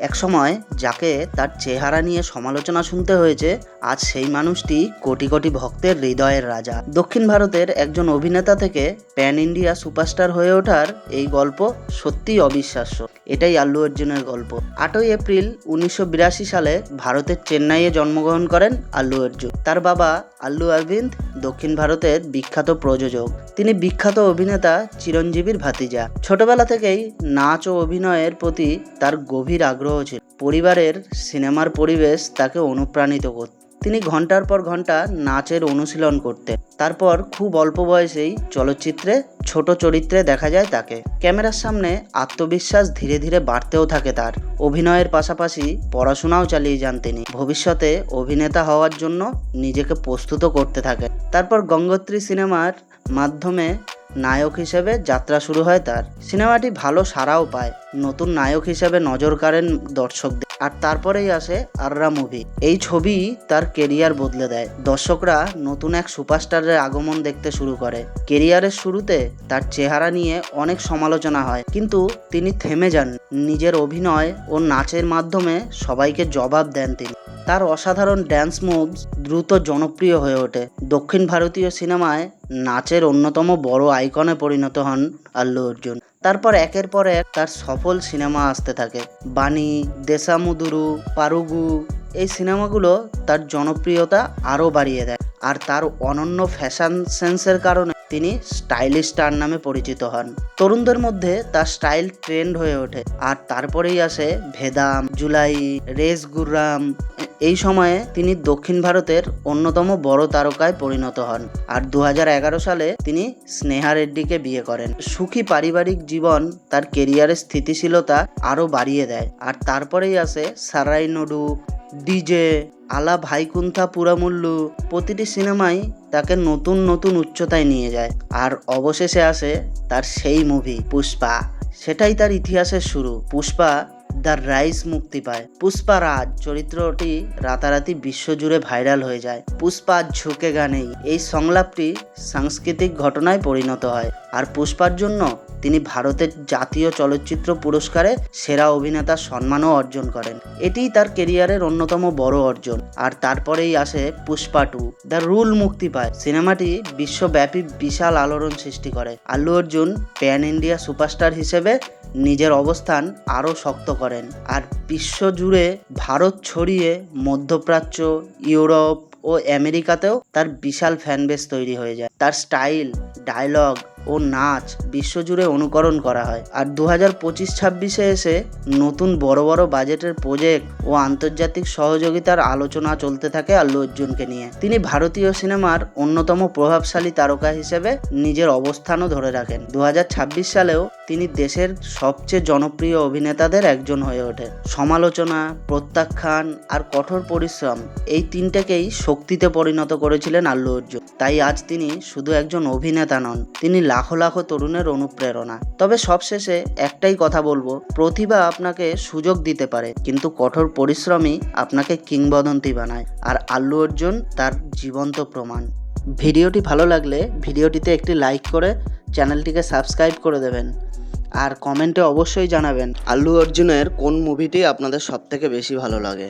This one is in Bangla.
একসময় যাকে তার চেহারা নিয়ে সমালোচনা শুনতে হয়েছে, আজ সেই মানুষটি কোটি কোটি ভক্তের হৃদয়ের রাজা। দক্ষিণ ভারতের একজন অভিনেতা থেকে প্যান ইন্ডিয়া সুপারস্টার হয়ে ওঠার এই গল্প সত্যিই অবিশ্বাস্য। এটাই আল্লু অর্জুনের গল্প। 8ই এপ্রিল 1982 সালে ভারতের চেন্নাইয়ে জন্মগ্রহণ করেন আল্লু অর্জুন। তার বাবা আল্লু অরবিন্দ দক্ষিণ ভারতের বিখ্যাত প্রযোজক। তিনি বিখ্যাত অভিনেতা চিরঞ্জীবীর ভাতিজা। ছোটবেলা থেকেই নাচ ও অভিনয়ের প্রতি তার গভীর আগ্রহ ছিল। পরিবারের সিনেমার পরিবেশ তাকে অনুপ্রাণিত করত। তিনি ঘন্টার পর ঘন্টা নাচের অনুশীলন করতেন। তারপর খুব অল্প বয়সেই চলচ্চিত্রে ছোট চরিত্রে দেখা যায় তাকে। ক্যামেরার সামনে আত্মবিশ্বাস ধীরে ধীরে বাড়তেও থাকে তার। অভিনয়ের পাশাপাশি পড়াশোনাও চালিয়ে যান তিনি। ভবিষ্যতে অভিনেতা হওয়ার জন্য নিজেকে প্রস্তুত করতে থাকেন। তারপর গঙ্গোত্রী সিনেমার মাধ্যমে নায়ক হিসেবে যাত্রা শুরু হয় তার। সিনেমাটি ভালো সাড়াও পায়, নতুন নায়ক হিসেবে নজর কাড়েন দর্শকদের। আর তারপরেই আসে আররা মুভি। এই ছবি তার কেরিয়ার বদলে দেয়। দর্শকরা নতুন এক সুপারস্টারের আগমন দেখতে শুরু করে। কেরিয়ারের শুরুতে তার চেহারা নিয়ে অনেক সমালোচনা হয়, কিন্তু তিনি থেমে যান। নিজের অভিনয় ও নাচের মাধ্যমে সবাইকে জবাব দেন তিনি। তার অসাধারণ ড্যান্স মুভস দ্রুত জনপ্রিয় হয়ে ওঠে। দক্ষিণ ভারতীয় সিনেমায় নাচের অন্যতম বড় আইকনে পরিণত হন আল্লু অর্জুন। তারপর একের পর এক তার সফল সিনেমা আসতে থাকে। বানি, দেশামুদুরু, পারুগু, এই সিনেমাগুলো তার জনপ্রিয়তা আরও বাড়িয়ে দেয়। আর তার অনন্য ফ্যাশন সেন্সের কারণে তিনি স্টাইলিশ স্টার নামে পরিচিত হন। তরুণদের মধ্যে তার স্টাইল ট্রেন্ড হয়ে ওঠে। আর তারপরেই আসে ভেদাম, জুলাই, রেস গুররাম। এই সময়ে তিনি দক্ষিণ ভারতের অন্যতম বড় তারকায় পরিণত হন। আর 2011 সালে তিনি স্নেহা রেড্ডিকে বিয়ে করেন। সুখী পারিবারিক জীবন তার কেরিয়ারের স্থিতিশীলতা আরও বাড়িয়ে দেয়। আর তারপরেই আসে সারাই নডু, ডিজে, আলা ভাইকুন্থা পুরামুল্লু। প্রতিটি সিনেমাই তাকে নতুন নতুন উচ্চতায় নিয়ে যায়। আর অবশেষে আসে তার সেই মুভি পুষ্পা। সেটাই তার ইতিহাসের শুরু। পুষ্পা দ্য রাইস মুক্তি পায়। পুষ্পা রাজ চরিত্রটি রাতারাতি বিশ্বজুড়ে ভাইরাল হয়ে যায়। পুষ্পা ঝুঁকে গানেই এই সংলাপটি সাংস্কৃতিক ঘটনায় পরিণত হয়। আর পুষ্পার জন্য তিনি ভারতের জাতীয় চলচ্চিত্র পুরস্কারে সেরা অভিনেতার সম্মানও অর্জন করেন। এটিই তার কেরিয়ারের অন্যতম বড় অর্জন। আর তারপরেই আসে পুষ্পা 2 দ্য রুল মুক্তি পায়। সিনেমাটি বিশ্বব্যাপী বিশাল আলোড়ন সৃষ্টি করে। Allu Arjun pan India superstar হিসেবে নিজের অবস্থান আরও শক্ত করেন। আর বিশ্বজুড়ে ভারত ছড়িয়ে মধ্যপ্রাচ্য, ইউরোপ ও আমেরিকাতেও তার বিশাল ফ্যানবেস তৈরি হয়ে যায়। তার স্টাইল, ডায়লগ ও নাচ বিশ্বজুড়ে অনুকরণ করা হয়। আর 2025-26 এসে নতুন বড় বড় বাজেটের প্রজেক্ট ও আন্তর্জাতিক সহযোগিতার আলোচনা চলতে থাকে আল্লু অর্জুনকে নিয়ে। তিনি ভারতীয় সিনেমার অন্যতম প্রভাবশালী তারকা হিসেবে নিজের অবস্থানও ধরে রাখেন। 2026 সালেও তিনি দেশের সবচেয়ে জনপ্রিয় অভিনেতাদের একজন হয়ে ওঠে। সমালোচনা, প্রত্যাখ্যান আর কঠোর পরিশ্রম, এই তিনটেকেই শক্তিতে পরিণত করেছিলেন আল্লু অর্জুন। তাই আজ তিনি শুধু একজন অভিনেতা নন, তিনি লাখো লাখো তরুণের অনুপ্রেরণা। তবে সবশেষে একটাই কথা বলবো, প্রতিভা আপনাকে সুযোগ দিতে পারে, কিন্তু কঠোর পরিশ্রমই আপনাকে কিংবদন্তি বানায়। আর আল্লু অর্জুন তার জীবন্ত প্রমাণ। ভিডিওটি ভালো লাগলে ভিডিওটিতে একটি লাইক করে চ্যানেলটিকে সাবস্ক্রাইব করে দেবেন। আর কমেন্টে অবশ্যই জানাবেন আল্লু অর্জুনের কোন মুভিটি আপনাদের সবথেকে বেশি ভালো লাগে।